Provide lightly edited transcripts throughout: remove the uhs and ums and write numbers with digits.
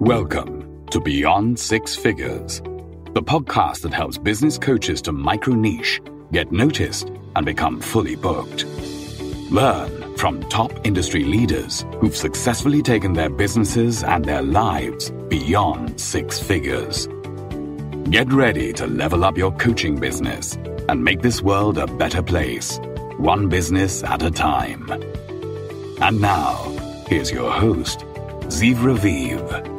Welcome to Beyond Six Figures, the podcast that helps business coaches to micro-niche, get noticed, and become fully booked. Learn from top industry leaders who've successfully taken their businesses and their lives beyond six figures. Get ready to level up your coaching business and make this world a better place, one business at a time. And now, here's your host, Ziv Raviv.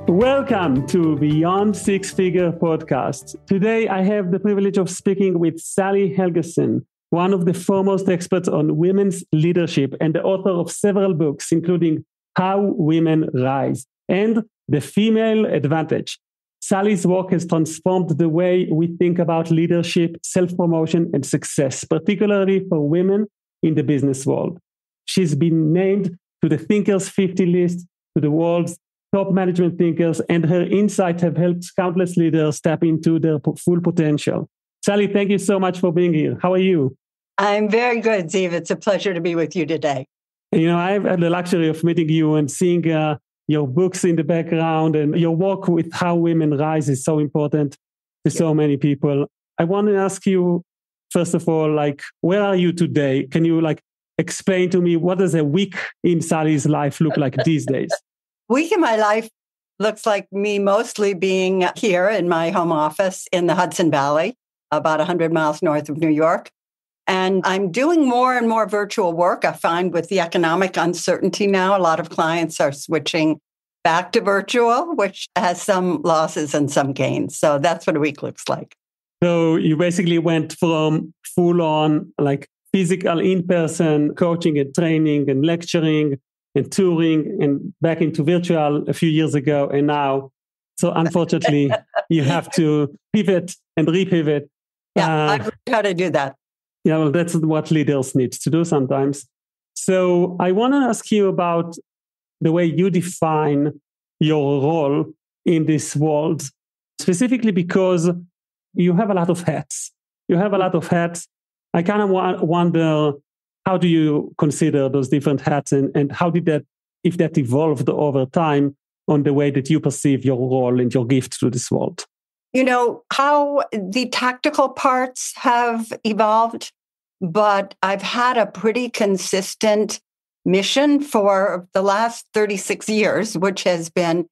Welcome to Beyond Six Figure podcast. Today, I have the privilege of speaking with Sally Helgesen, one of the foremost experts on women's leadership and the author of several books, including How Women Rise and The Female Advantage. Sally's work has transformed the way we think about leadership, self-promotion, and success, particularly for women in the business world. She's been named to the Thinkers 50 list, to the world's top management thinkers, and her insights have helped countless leaders tap into their full potential. Sally, thank you so much for being here. How are you? I'm very good, Ziv. It's a pleasure to be with you today. You know, I've had the luxury of meeting you and seeing your books in the background, and your work with How Women Rise is so important to so many people. I want to ask you, first of all, where are you today? Can you explain to me what does a week in Sally's life look like these days? Week in my life looks like me mostly being here in my home office in the Hudson Valley, about 100 miles north of New York. And I'm doing more and more virtual work. I find with the economic uncertainty now, a lot of clients are switching back to virtual, which has some losses and some gains. So that's what a week looks like. So you basically went from full-on physical in-person coaching and training and lecturing and touring and back into virtual a few years ago and now. So unfortunately, you have to pivot and repivot. Yeah, I've learned how to do that. Yeah, well, that's what leaders need to do sometimes. So I want to ask you about the way you define your role in this world, specifically because you have a lot of hats. I kind of wonder, how do you consider those different hats and how did that, if that evolved over time on the way that you perceive your role and your gift to this world? You know, how the tactical parts have evolved, but I've had a pretty consistent mission for the last 36 years, which has been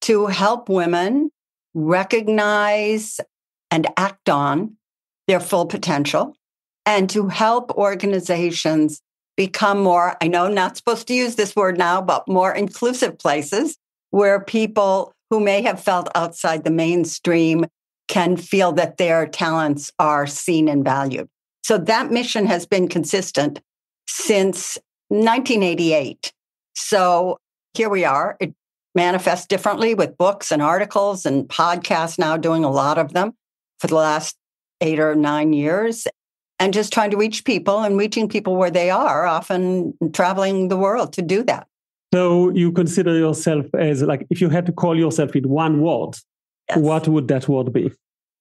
to help women recognize and act on their full potential, and to help organizations become more, I know I'm not supposed to use this word now, but more inclusive places where people who may have felt outside the mainstream can feel that their talents are seen and valued. So that mission has been consistent since 1988. So here we are. It manifests differently with books and articles and podcasts now, doing a lot of them for the last 8 or 9 years. And just trying to reach people and reaching people where they are, often traveling the world to do that. So you consider yourself as, if you had to call yourself in one word, yes, what would that word be?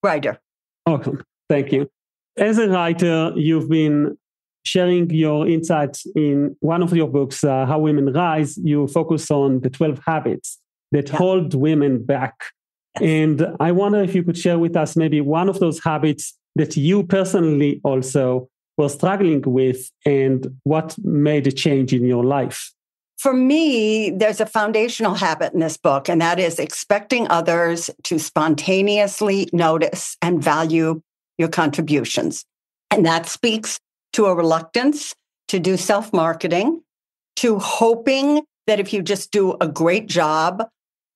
Writer. Okay, thank you. As a writer, you've been sharing your insights in one of your books, How Women Rise. You focus on the 12 habits that hold women back. Yes. And I wonder if you could share with us maybe one of those habits that you personally also were struggling with and what made a change in your life. For me, there's a foundational habit in this book, and that is expecting others to spontaneously notice and value your contributions. And that speaks to a reluctance to do self-marketing, to hoping that if you just do a great job,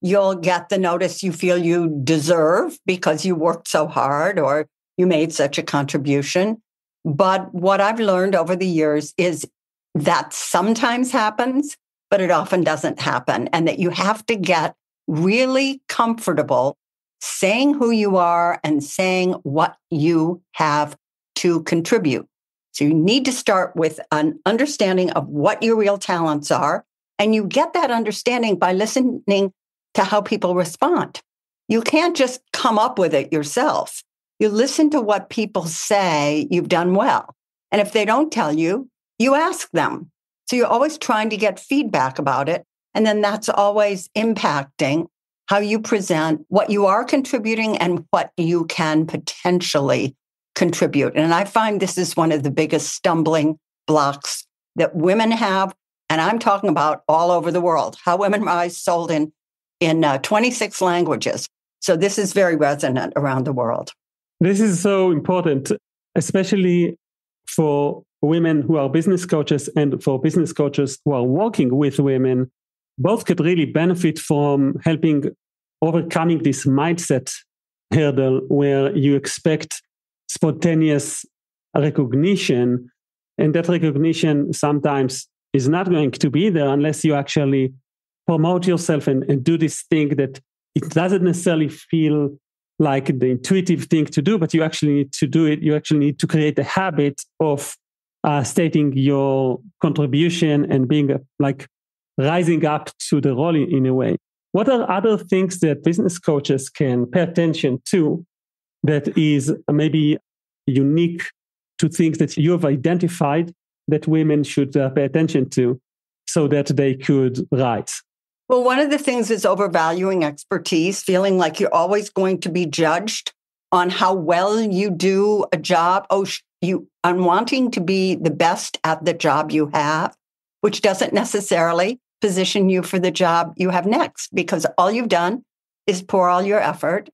you'll get the notice you feel you deserve because you worked so hard or you made such a contribution. But what I've learned over the years is that sometimes happens, but it often doesn't happen. And that you have to get really comfortable saying who you are and saying what you have to contribute. So you need to start with an understanding of what your real talents are. And you get that understanding by listening to how people respond. You can't just come up with it yourself. You listen to what people say you've done well. And if they don't tell you, you ask them. So you're always trying to get feedback about it. And then that's always impacting how you present what you are contributing and what you can potentially contribute. And I find this is one of the biggest stumbling blocks that women have. And I'm talking about all over the world, How Women Rise sold in 26 languages. So this is very resonant around the world. This is so important, especially for women who are business coaches and for business coaches who are working with women. Both could really benefit from helping overcoming this mindset hurdle where you expect spontaneous recognition, and that recognition sometimes is not going to be there unless you actually promote yourself and do this thing that it doesn't necessarily feel like the intuitive thing to do, but you actually need to do it. You actually need to create a habit of stating your contribution and being rising up to the role in a way. What are other things that business coaches can pay attention to that is maybe unique to things that you have identified that women should pay attention to so that they could rise? Well, one of the things is overvaluing expertise, feeling like you're always going to be judged on how well you do a job. On wanting to be the best at the job you have, which doesn't necessarily position you for the job you have next, because all you've done is pour all your effort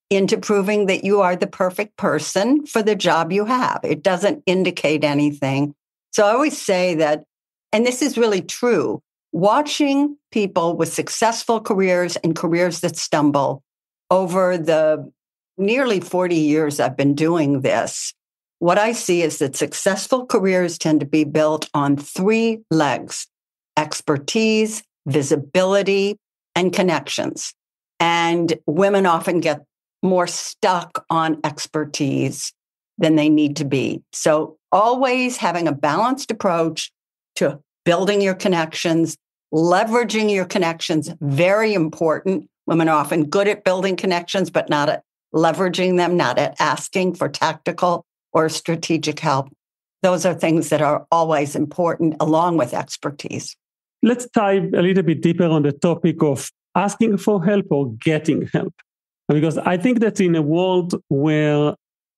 into proving that you are the perfect person for the job you have. It doesn't indicate anything. So I always say that, and this is really true, watching people with successful careers and careers that stumble over the nearly 40 years I've been doing this, what I see is that successful careers tend to be built on 3 legs: expertise, visibility, and connections. And women often get more stuck on expertise than they need to be. So always having a balanced approach to building your connections, leveraging your connections, very important. Women are often good at building connections, but not at leveraging them, not at asking for tactical or strategic help. Those are things that are always important along with expertise. Let's dive a little bit deeper on the topic of asking for help or getting help. Because I think that in a world where,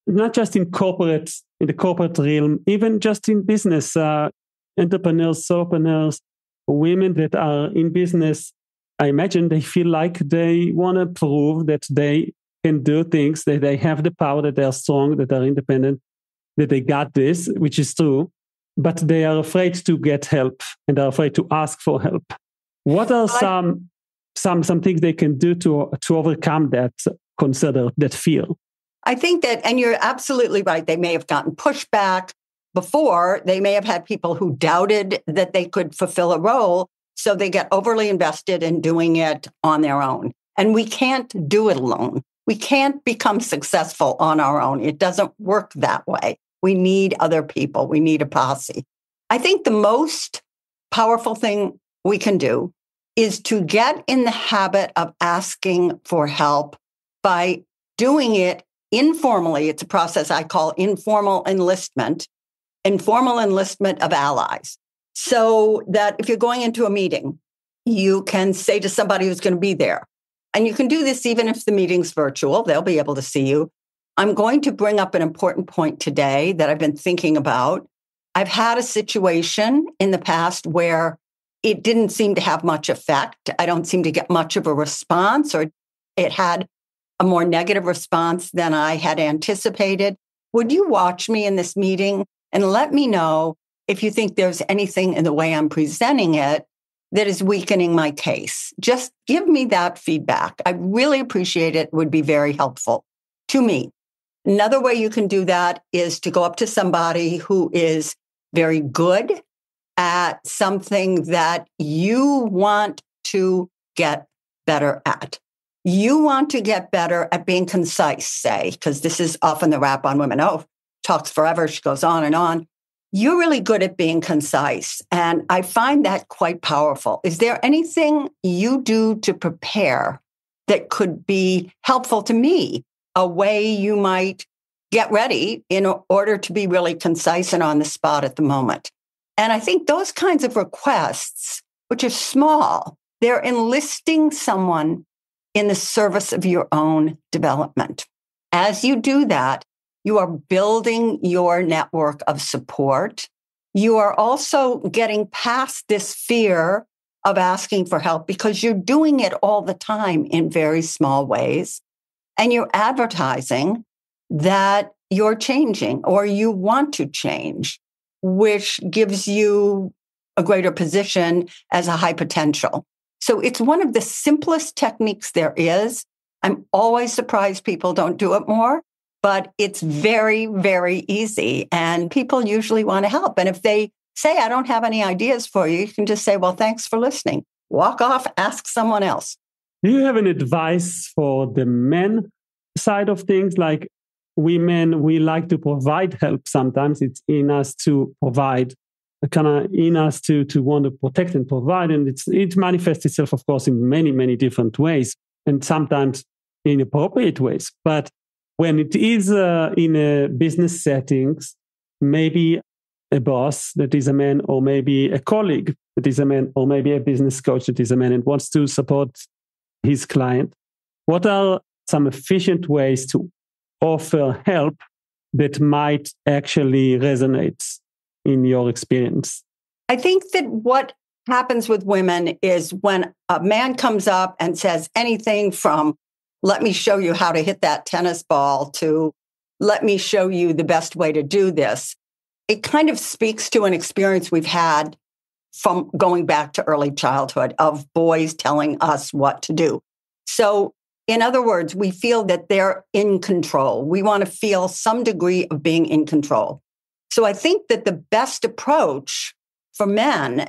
not just in the corporate realm, even just in business, entrepreneurs, solopreneurs, women that are in business, I imagine they feel like they want to prove that they can do things, that they have the power, that they are strong, that they're independent, that they got this, which is true, but they are afraid to get help and they're afraid to ask for help. What are some things they can do to overcome that concern, that fear? I think that, and you're absolutely right, they may have gotten pushback before. They may have had people who doubted that they could fulfill a role, so they get overly invested in doing it on their own. And we can't do it alone. We can't become successful on our own. It doesn't work that way. We need other people. We need a posse. I think the most powerful thing we can do is to get in the habit of asking for help by doing it informally. It's a process I call informal enlistment of allies. So that if you're going into a meeting, you can say to somebody who's going to be there, and you can do this even if the meeting's virtual, they'll be able to see you. I'm going to bring up an important point today that I've been thinking about. I've had a situation in the past where it didn't seem to have much effect. I don't seem to get much of a response, or it had a more negative response than I had anticipated. Would you watch me in this meeting and let me know if you think there's anything in the way I'm presenting it that is weakening my case? Just give me that feedback. I really appreciate it. It would be very helpful to me. Another way you can do that is to go up to somebody who is very good at something that you want to get better at. You want to get better at being concise, say, because this is often the rap on women. Oh, talks forever. She goes on and on. You're really good at being concise. And I find that quite powerful. Is there anything you do to prepare that could be helpful to me? A way you might get ready in order to be really concise and on the spot at the moment. And I think those kinds of requests, which are small, they're enlisting someone in the service of your own development. As you do that, you are building your network of support. You are also getting past this fear of asking for help because you're doing it all the time in very small ways. And you're advertising that you're changing or you want to change, which gives you a greater position as a high potential. So it's one of the simplest techniques there is. I'm always surprised people don't do it more, but it's very, very easy. And people usually want to help. And if they say, I don't have any ideas for you, you can just say, well, thanks for listening. Walk off, ask someone else. Do you have an advice for the men side of things? Like women, we like to provide help. Sometimes it's in us to provide, kind of in us to want to protect and provide. And it manifests itself, of course, in many, many different ways, and sometimes inappropriate ways. But when it is in a business settings, maybe a boss that is a man, or maybe a colleague that is a man, or maybe a business coach that is a man and wants to support his client, what are some efficient ways to offer help that might actually resonate in your experience? I think that what happens with women is when a man comes up and says anything from, let me show you how to hit that tennis ball, to let me show you the best way to do this, it kind of speaks to an experience we've had from going back to early childhood of boys telling us what to do. So in other words, we feel that they're in control. We want to feel some degree of being in control. So I think that the best approach for men,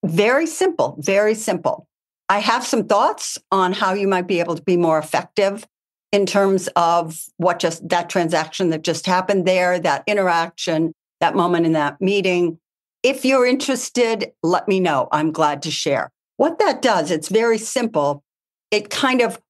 very simple, very simple. I have some thoughts on how you might be able to be more effective in terms of what just that transaction that just happened there, that interaction, that moment in that meeting. If you're interested, let me know. I'm glad to share. What that does, it's very simple. It kind of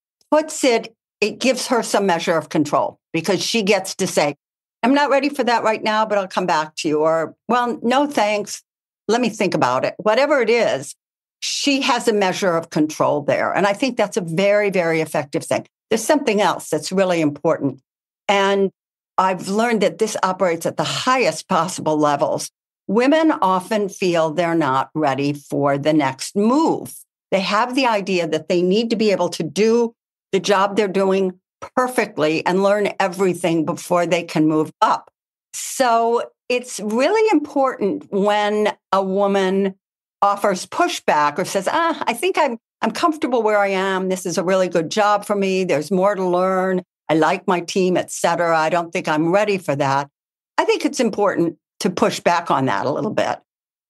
it gives her some measure of control because she gets to say, I'm not ready for that right now, but I'll come back to you. Or, well, no, thanks. Let me think about it. Whatever it is, she has a measure of control there. And I think that's a very, very effective thing. There's something else that's really important. And I've learned that this operates at the highest possible levels. Women often feel they're not ready for the next move. They have the idea that they need to be able to do the job they're doing perfectly and learn everything before they can move up. So it's really important when a woman offers pushback or says, I think I'm comfortable where I am. This is a really good job for me. There's more to learn. I like my team, et cetera. I don't think I'm ready for that. I think it's important to push back on that a little bit.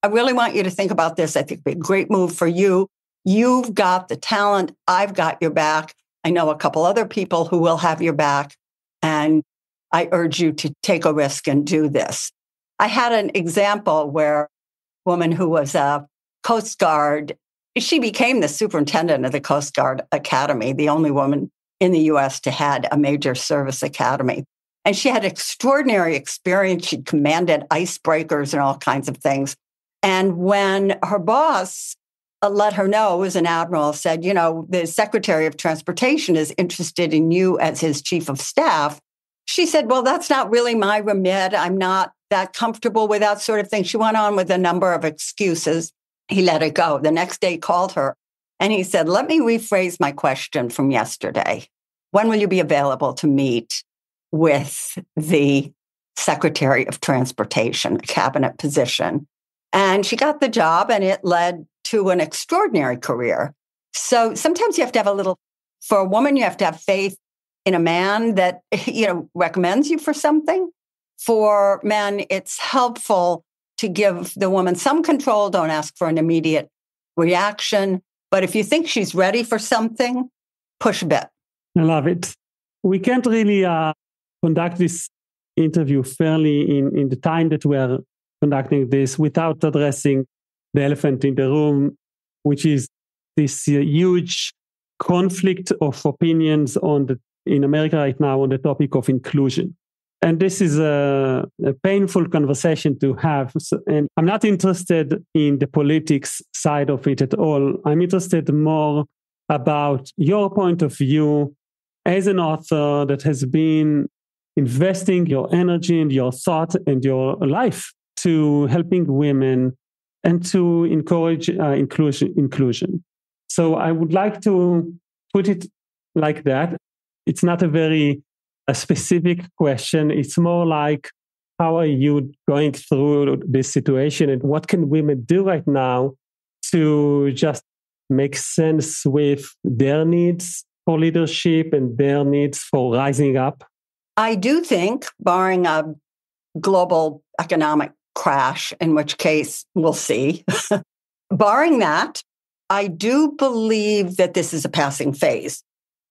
I really want you to think about this. I think it'd be a great move for you. You've got the talent. I've got your back. I know a couple other people who will have your back. And I urge you to take a risk and do this. I had an example where a woman who was a Coast Guard, she became the superintendent of the Coast Guard Academy, the only woman in the U.S. to had a major service academy. And she had extraordinary experience. She commanded icebreakers and all kinds of things. And when her boss let her know, as an admiral, said, the Secretary of Transportation is interested in you as his chief of staff. She said, well, that's not really my remit. I'm not that comfortable with that sort of thing. She went on with a number of excuses. He let it go. The next day he called her and he said, let me rephrase my question from yesterday. When will you be available to meet with the Secretary of Transportation, a cabinet position? And she got the job and it led to an extraordinary career. So sometimes you have to have for a woman, you have to have faith in a man that, recommends you for something. For men, it's helpful to give the woman some control. Don't ask for an immediate reaction. But if you think she's ready for something, push a bit. I love it. We can't really conduct this interview fairly in the time that we are conducting this without addressing the elephant in the room, which is this huge conflict of opinions in America right now on the topic of inclusion. And this is a painful conversation to have. And I'm not interested in the politics side of it at all. I'm interested more about your point of view as an author that has been investing your energy and your thought and your life to helping women and to encourage inclusion. So I would like to put it like that. It's not a specific question. It's more like, how are you going through this situation and what can women do right now to just make sense with their needs for leadership and their needs for rising up? I do think, barring a global economic crash, in which case we'll see, barring that, I do believe that this is a passing phase.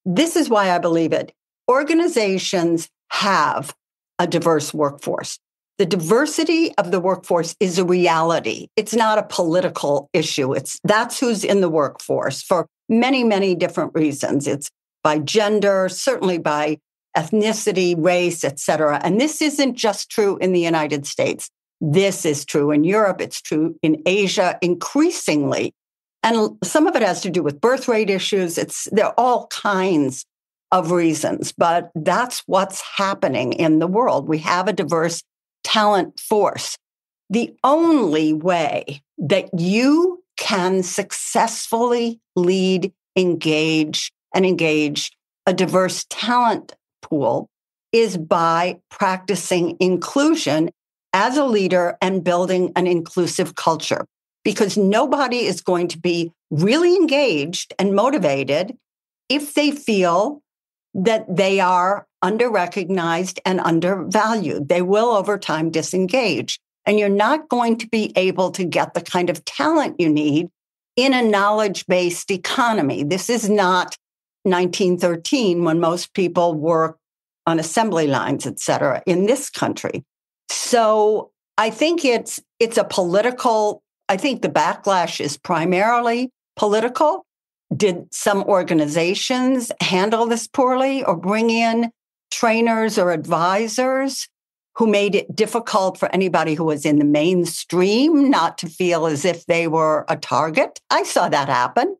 This is why I believe it. Organizations have a diverse workforce. The diversity of the workforce is a reality. It's not a political issue. That's who's in the workforce for many, many different reasons. It's by gender, certainly by ethnicity, race, et cetera. And this isn't just true in the United States. This is true in Europe. It's true in Asia increasingly. And some of it has to do with birth rate issues. There are all kinds of reasons, but that's what's happening in the world. We have a diverse talent force. The only way that you can successfully lead, engage a diverse talent pool is by practicing inclusion as a leader and building an inclusive culture, because nobody is going to be really engaged and motivated if they feel that they are under-recognized and undervalued. They will, over time, disengage. And you're not going to be able to get the kind of talent you need in a knowledge-based economy. This is not 1913 when most people work on assembly lines, et cetera, in this country. So I think it's a political, I think the backlash is primarily political. Did some organizations handle this poorly or bring in trainers or advisors who made it difficult for anybody who was in the mainstream not to feel as if they were a target? I saw that happen.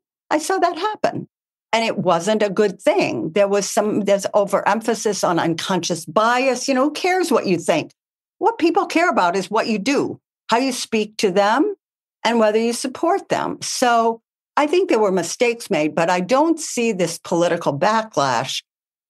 And it wasn't a good thing. There's overemphasis on unconscious bias. Who cares what you think? What people care about is what you do, how you speak to them, and whether you support them. So I think there were mistakes made, but I don't see this political backlash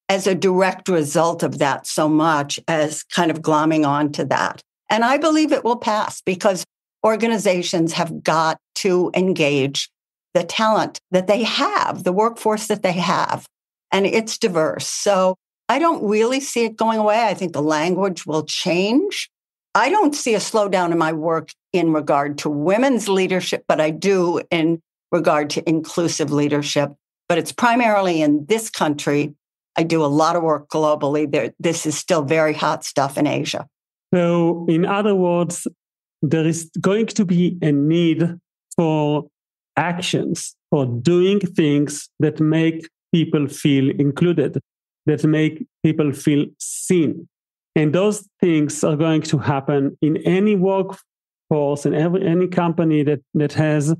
as a direct result of that so much as kind of glomming on to that. And I believe it will pass because organizations have got to engage the talent that they have, the workforce that they have, and it's diverse. So I don't really see it going away. I think the language will change. I don't see a slowdown in my work in regard to women's leadership, but I do in regard to inclusive leadership. But it's primarily in this country. I do a lot of work globally. This is still very hot stuff in Asia. So in other words, there is going to be a need for actions, for doing things that make people feel included, that make people feel seen. And those things are going to happen in any workforce and any company that has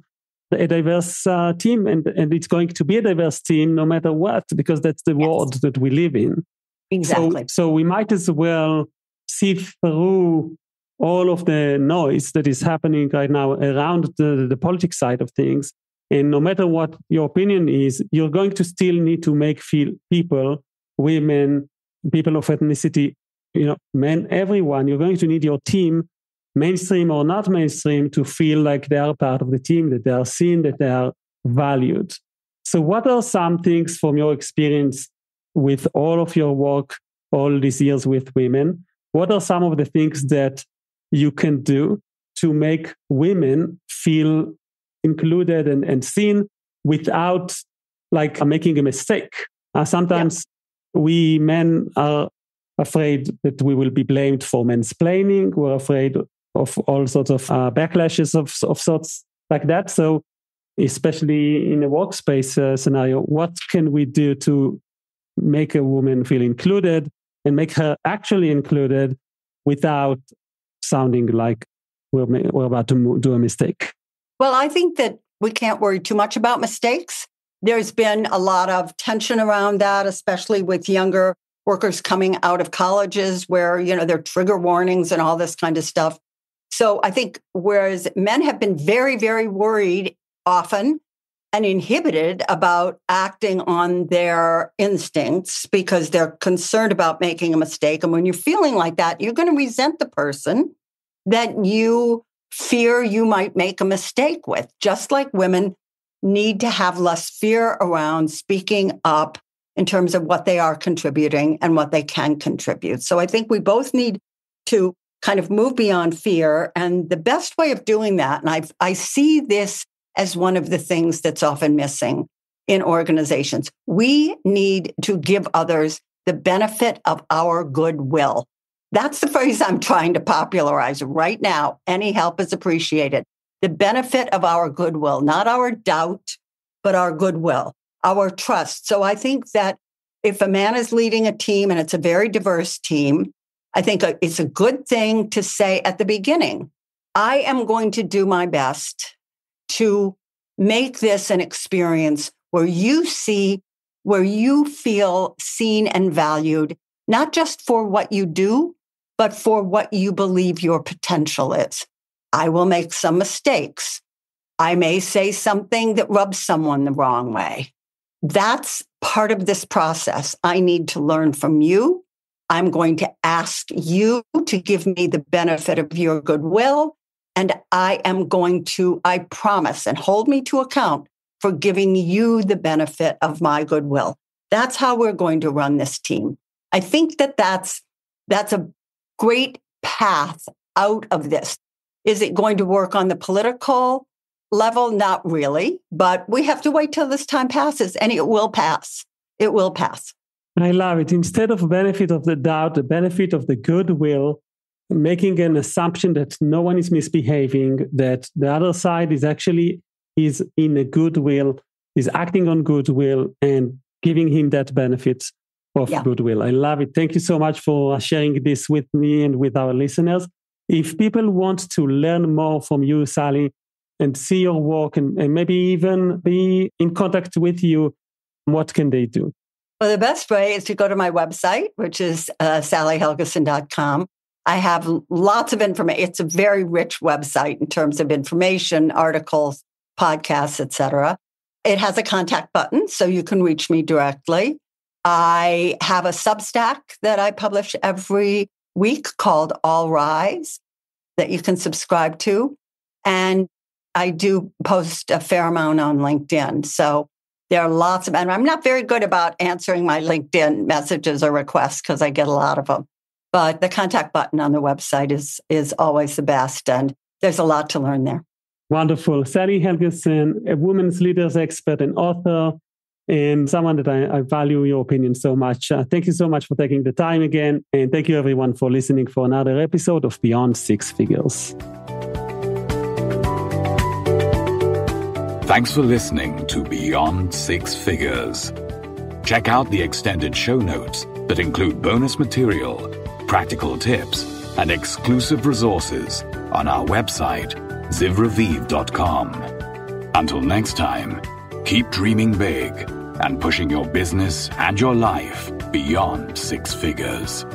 a diverse team. And it's going to be a diverse team no matter what, because that's the world that we live in. Exactly. So we might as well sift through all of the noise that is happening right now around the politics side of things. And no matter what your opinion is, you're going to still need to make feel people, women, people of ethnicity, men, everyone. You're going to need your team, mainstream or not mainstream, to feel like they are part of the team, that they are seen, that they are valued. So what are some things from your experience with all of your work, all these years with women? What are some of the things that you can do to make women feel included and seen without making a mistake? Sometimes we men are afraid that we will be blamed for mansplaining. We're afraid of all sorts of backlashes of sorts like that. So especially in a workspace scenario, what can we do to make a woman feel included and make her actually included without sounding like we're about to do a mistake? Well, I think that we can't worry too much about mistakes. There's been a lot of tension around that, especially with younger workers coming out of colleges where, there are trigger warnings and all this kind of stuff. So I think whereas men have been very, very worried often and inhibited about acting on their instincts because they're concerned about making a mistake. And when you're feeling like that, you're going to resent the person that you fear you might make a mistake with. Just like women need to have less fear around speaking up in terms of what they are contributing and what they can contribute. So I think we both need to kind of move beyond fear. And the best way of doing that, and I see this as one of the things that's often missing in organizations, we need to give others the benefit of our goodwill. That's the phrase I'm trying to popularize right now. Any help is appreciated. The benefit of our goodwill, not our doubt, but our goodwill, our trust. So I think that if a man is leading a team and it's a very diverse team, I think it's a good thing to say at the beginning, I am going to do my best to make this an experience where you feel seen and valued, not just for what you do, but for what you believe your potential is. I will make some mistakes. I may say something that rubs someone the wrong way. That's part of this process. I need to learn from you. I'm going to ask you to give me the benefit of your goodwill. And I promise, and hold me to account for giving you the benefit of my goodwill. That's how we're going to run this team. I think that's a great path out of this. Is it going to work on the political level? Not really, but we have to wait till this time passes, and it will pass. It will pass. I love it. Instead of benefit of the doubt, the benefit of the goodwill, making an assumption that no one is misbehaving, that the other side is in a goodwill, is acting on goodwill, and giving him that benefit of goodwill. I love it. Thank you so much for sharing this with me and with our listeners. If people want to learn more from you, Sally, and see your work and maybe even be in contact with you, what can they do? Well, the best way is to go to my website, which is sallyhelgesen.com. I have lots of information. It's a very rich website in terms of information, articles, podcasts, etc. It has a contact button, so you can reach me directly. I have a Substack that I publish every week called All Rise that you can subscribe to. And I do post a fair amount on LinkedIn. So there are lots of, and I'm not very good about answering my LinkedIn messages or requests because I get a lot of them. But the contact button on the website is always the best. And there's a lot to learn there. Wonderful. Sally Helgesen, a women's leaders expert and author, and someone that I value your opinion so much. Thank you so much for taking the time again. And thank you everyone for listening for another episode of Beyond Six Figures. Thanks for listening to Beyond Six Figures. Check out the extended show notes that include bonus material, practical tips, and exclusive resources on our website, zivraviv.com. Until next time, keep dreaming big and pushing your business and your life beyond six figures.